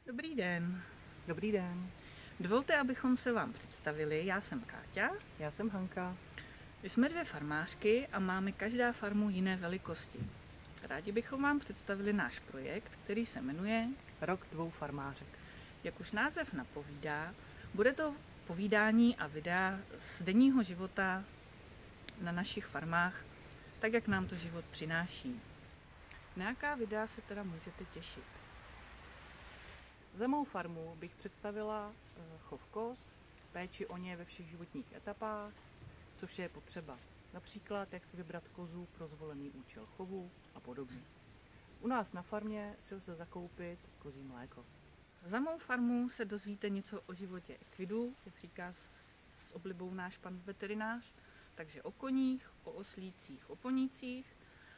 Dobrý den. Dobrý den, Dovolte, abychom se vám představili. Já jsem Káťa. já jsem Hanka. My jsme dvě farmářky a máme každá farmu jiné velikosti. Rádi bychom vám představili náš projekt, který se jmenuje, Rok dvou farmářek. jak už název napovídá, bude to povídání a videa z denního života na našich farmách, tak jak nám to život přináší. Na jaká videa se teda můžete těšit? Za mou farmu bych představila chov koz, péči o ně ve všech životních etapách, co vše je potřeba. Například, jak si vybrat kozu pro zvolený účel chovu a podobně. U nás na farmě si lze zakoupit kozí mléko. Za mou farmu se dozvíte něco o životě ekvidů, jak říká s oblibou náš pan veterinář, takže o koních, o oslících, o ponících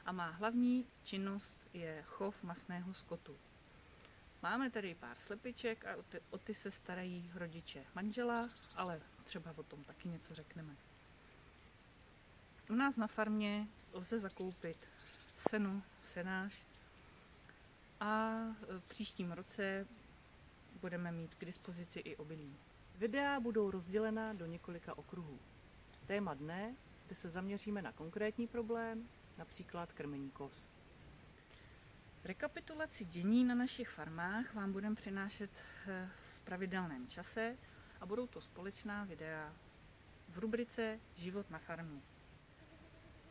a má hlavní činnost je chov masného skotu. Máme tady pár slepiček a o ty se starají rodiče manžela, ale třeba o tom taky něco řekneme. U nás na farmě lze zakoupit seno, senář a v příštím roce budeme mít k dispozici i obilí. Videa budou rozdělena do několika okruhů. Téma dne, kde se zaměříme na konkrétní problém, například krmení koz. Rekapitulaci dění na našich farmách vám budeme přinášet v pravidelném čase a budou to společná videa v rubrice Život na farmě.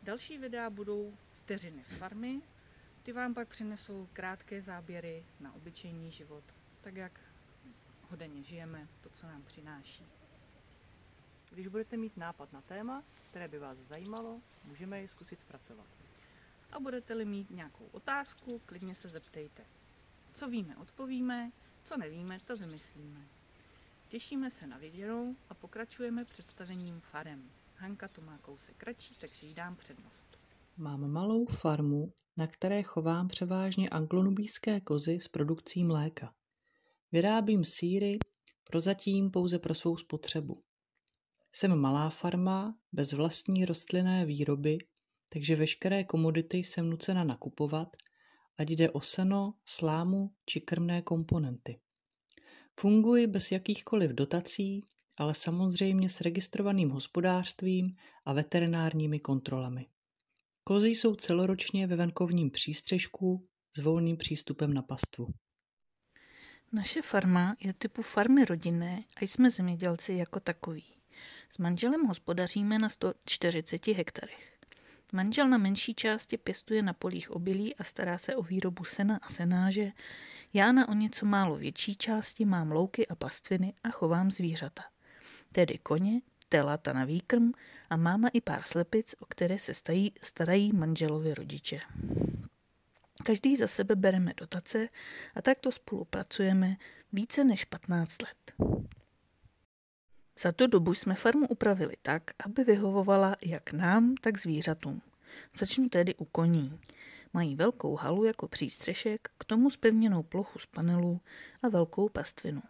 Další videa budou vteřiny z farmy, ty vám pak přinesou krátké záběry na obyčejný život, tak jak ho denně žijeme, to, co nám přináší. Když budete mít nápad na téma, které by vás zajímalo, můžeme ji zkusit zpracovat. A budete-li mít nějakou otázku, klidně se zeptejte. Co víme, odpovíme, co nevíme, to vymyslíme. Těšíme se na viděnou a pokračujeme představením farem. Hanka to má kousek kratší, takže jí dám přednost. Mám malou farmu, na které chovám převážně anglonubijské kozy s produkcí mléka. Vyrábím sýry, prozatím pouze pro svou spotřebu. Jsem malá farma, bez vlastní rostlinné výroby, takže veškeré komodity jsem nucena nakupovat, ať jde o seno, slámu či krmné komponenty. Funguji bez jakýchkoliv dotací, ale samozřejmě s registrovaným hospodářstvím a veterinárními kontrolami. Kozy jsou celoročně ve venkovním přístřežku s volným přístupem na pastvu. Naše farma je typu farmy rodinné a jsme zemědělci jako takoví. S manželem hospodaříme na 140 hektarech. Manžel na menší části pěstuje na polích obilí a stará se o výrobu sena a senáže. Já na o něco málo větší části mám louky a pastviny a chovám zvířata. Tedy koně, telata na výkrm a máma i pár slepic, o které se starají manželovi rodiče. Každý za sebe bereme dotace a takto spolupracujeme více než 15 let. Za tu dobu jsme farmu upravili tak, aby vyhovovala jak nám, tak zvířatům. Začnu tedy u koní. Mají velkou halu jako přístřešek, k tomu zpevněnou plochu z panelů a velkou pastvinu.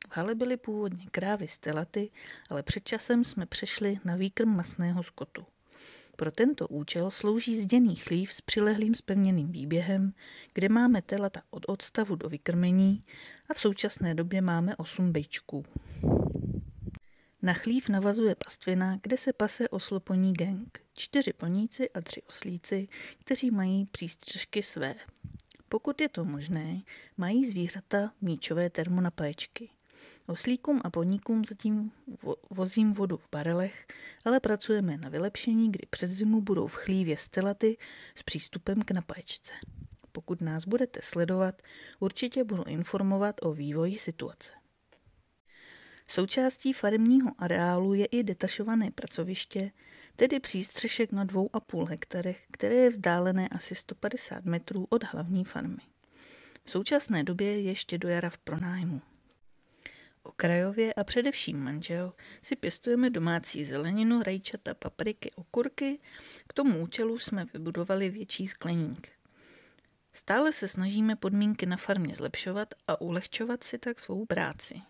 V hale byly původně krávy z telaty, ale před časem jsme přešli na výkrm masného skotu. Pro tento účel slouží zděný chlív s přilehlým zpevněným výběhem, kde máme telata od odstavu do vykrmení a v současné době máme 8 bejčků. Na chlív navazuje pastvina, kde se pase osloponí gang, 4 poníci a 3 oslíci, kteří mají přístřešky své. Pokud je to možné, mají zvířata míčové termonapáječky. Oslíkům a poníkům zatím vozím vodu v barelech, ale pracujeme na vylepšení, kdy přes zimu budou v chlívě stelaty s přístupem k napáječce. Pokud nás budete sledovat, určitě budu informovat o vývoji situace. Součástí faremního areálu je i detašované pracoviště, tedy přístřešek na 2,5 hektarech, které je vzdálené asi 150 metrů od hlavní farmy. V současné době je ještě do jara v pronájmu. Okrajově a především manžel si pěstujeme domácí zeleninu, rajčata, papriky, okurky, k tomu účelu jsme vybudovali větší skleník. Stále se snažíme podmínky na farmě zlepšovat a ulehčovat si tak svou práci.